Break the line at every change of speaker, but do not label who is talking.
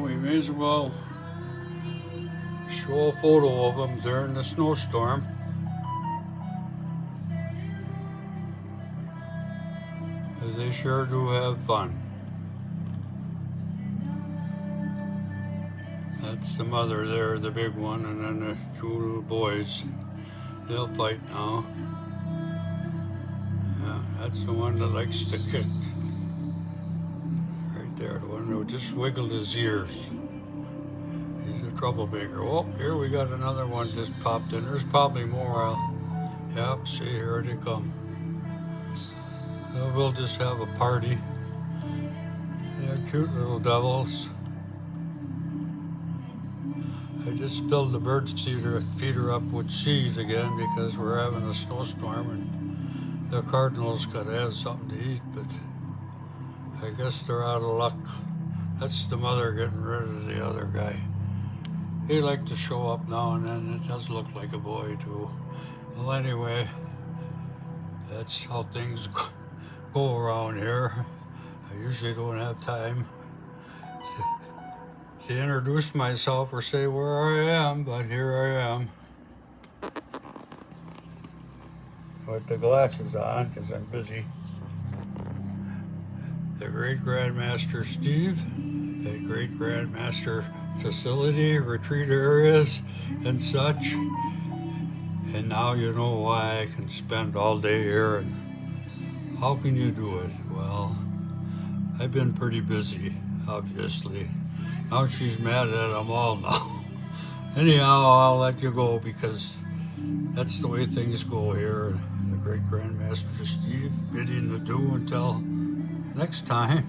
we may as well show a photo of them during the snowstorm. They sure do have fun. That's the mother there, the big one, and then the two little boys. They'll fight now. Yeah, that's the one that likes to kick. Right there, the one who just wiggled his ears. He's a troublemaker. Oh, here we got another one just popped in. There's probably more. Yep, see, here they come. We'll just have a party. Yeah, cute little devils. I just filled the bird feeder up with seeds again because we're having a snowstorm and the cardinals gotta have something to eat, but I guess they're out of luck. That's the mother getting rid of the other guy. He liked to show up now and then. It does look like a boy too. Well, anyway, that's how things go around here. I usually don't have time to introduce myself or say where I am, but here I am. With the glasses on because I'm busy. The Great Grandmaster Steve, the Great Grandmaster facility, retreat areas, and such. And now you know why I can spend all day here. And how can you do it? Well, I've been pretty busy, obviously. Now she's mad at them all now. Anyhow, I'll let you go because that's the way things go here. The Great Grandmaster Steve bidding adieu until next time.